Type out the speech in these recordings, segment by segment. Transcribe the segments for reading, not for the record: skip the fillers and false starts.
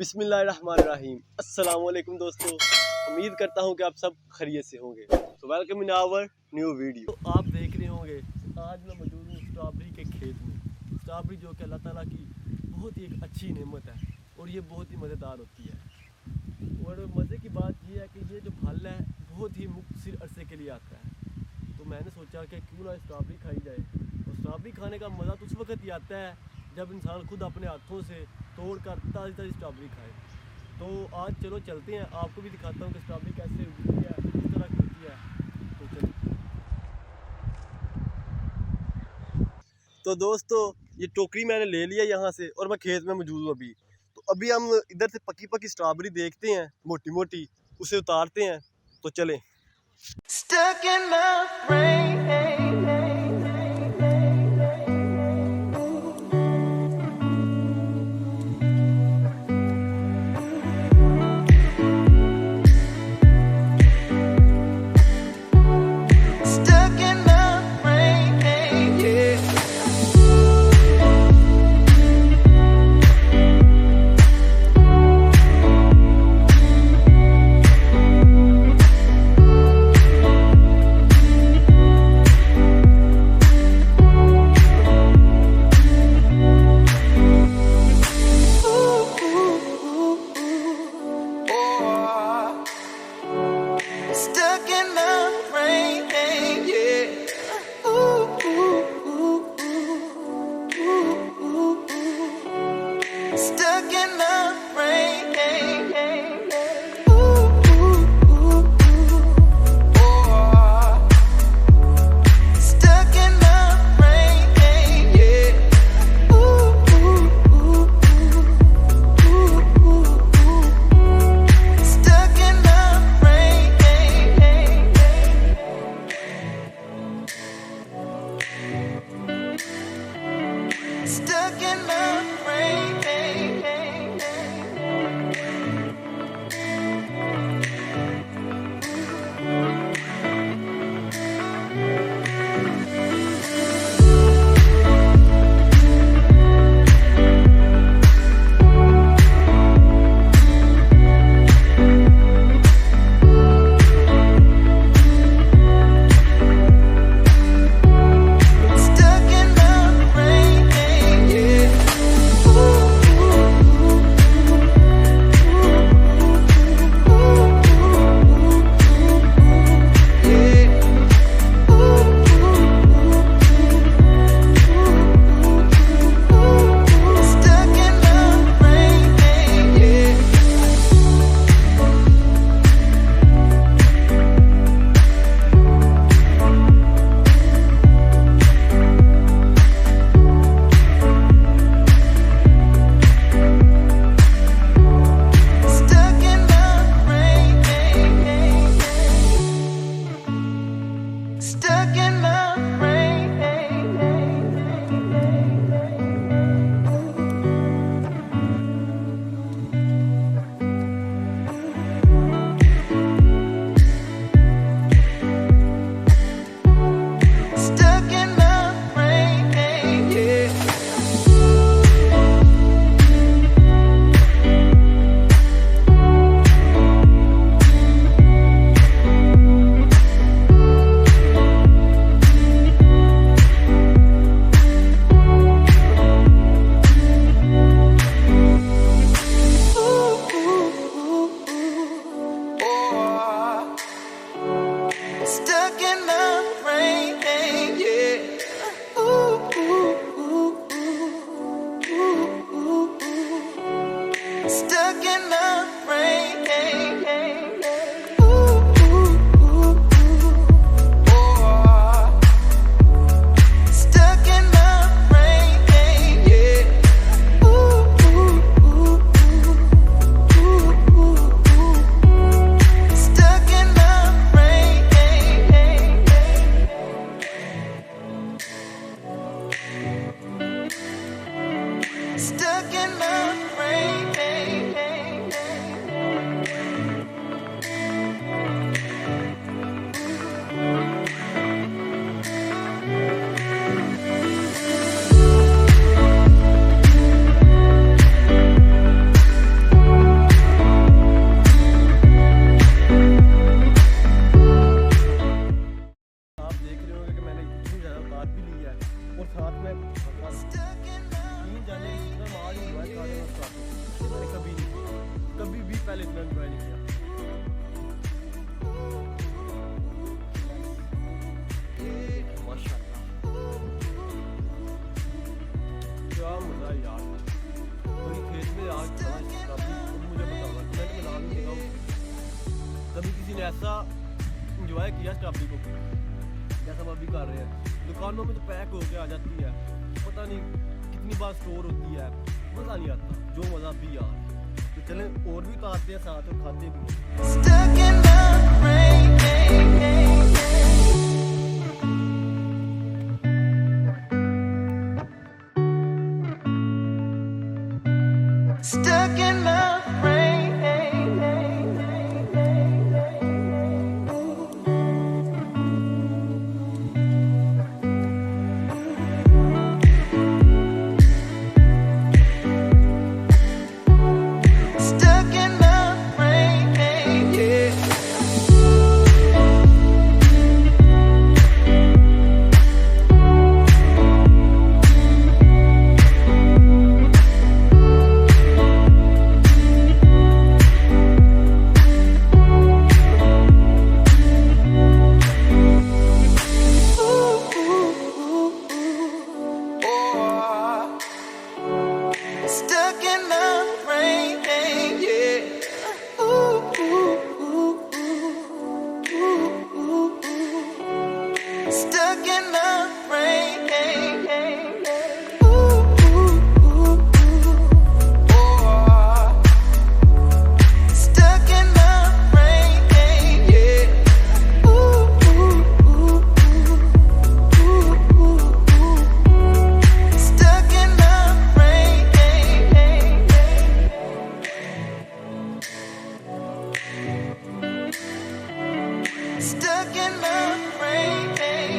बिस्मिल्लाहिर्रहमानिर्रहीम। अस्सलाम वालेकुम दोस्तों, उम्मीद करता हूँ कि आप सब खैरियत से होंगे। तो welcome in our new video. तो आप देख रहे होंगे आज मैं मौजूद हूँ स्ट्रॉबेरी के खेत में। स्ट्रॉबेरी जो कि अल्लाह ताला की बहुत ही एक अच्छी नेमत है और ये बहुत ही मज़ेदार होती है। और मज़े की बात ये है कि ये जो फल है बहुत ही मुख्तर अरसे के लिए आता है। तो मैंने सोचा कि क्यों ना स्ट्रॉबेरी खाई जाए। और स्ट्रॉबेरी खाने का मज़ा तो उस वक्त ही आता है जब इंसान खुद अपने हाथों से तोड़ कर ताज़ी ताज़ी स्ट्रॉबेरी खाए। तो आज चलो चलते हैं, आपको भी दिखाता हूँ कि स्ट्रॉबेरी कैसे उगती है, किस तरह की होती है। तो चलो। तो दोस्तों ये टोकरी मैंने ले लिया यहाँ से और मैं खेत में मौजूद हूँ अभी। तो अभी हम इधर से पकी पकी स्ट्रॉबेरी देखते हैं, मोटी मोटी, उसे उतारते हैं। तो चलें। Stuck in my brain. हमने ऐसा इंजॉय किया स्ट्रॉबेरी को जैसा हम अभी कर रहे हैं। दुकानों में तो पैक होके आ जाती है, पता नहीं कितनी बार स्टोर होती है, मज़ा नहीं आता जो मज़ा भी यार। तो चलें और भी उतारते हैं साथ और खाते भी। Stuck in my brain. Stuck in my brain, yeah. Stuck in my brain, yeah. Stuck in my brain, stuck in my brain, yeah. Stuck in my brain. Stuck in my brain. Stuck in my brain, yeah.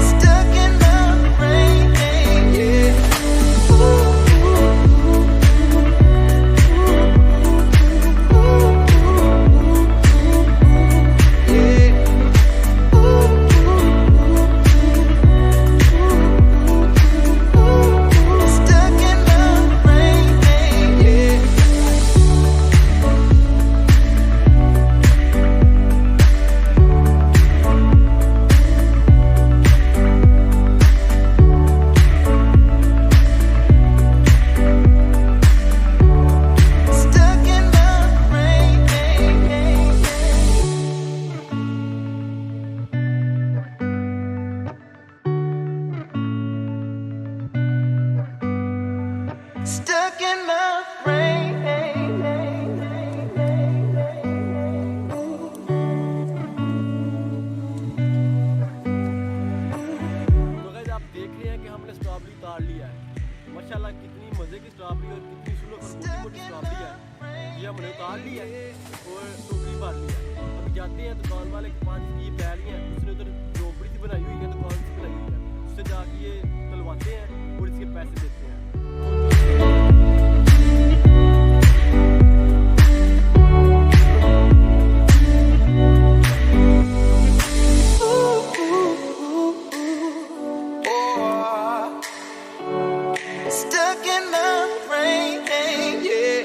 Stuck in my brain, yeah. Stuck in my brain. Stuck in my brain. तो guys आप देख रहे हैं कि हमने strawberry उतार लिया है। माशाल्लाह कितनी मज़े की स्ट्रॉबेरी और कितनी सुंदर और मोटी मोटी स्ट्रॉबेरी है। ये हमने उतार लिया है और टोकरी भर लिया है। अभी जाते हैं दुकान वाले के पास, ये बैली है उसने उधर झोपड़ी सी बनाई हुई है, दुकान से बनाई हुई है, उससे जाके ये तलवाते हैं और इसके पैसे देते हैं। Stuck in my brain, yeah.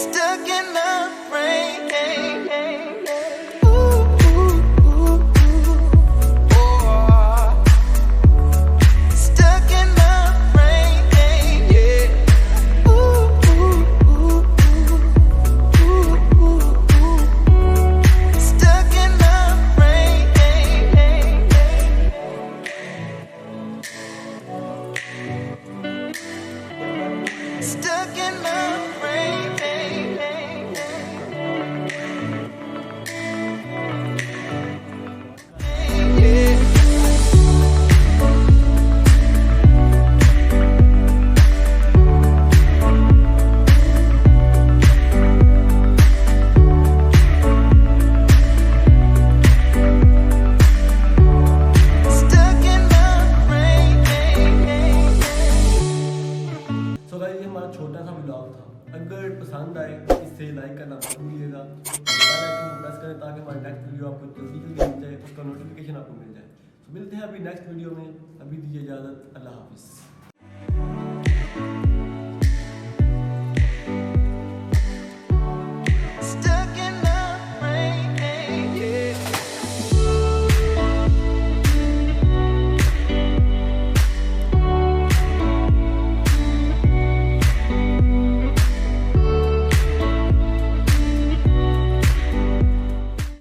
Stuck in my brain. मिल जाए। तो मिलते हैं अभी नेक्स्ट वीडियो में, अभी दीजिए इजाज़त, अल्लाह हाफिज़।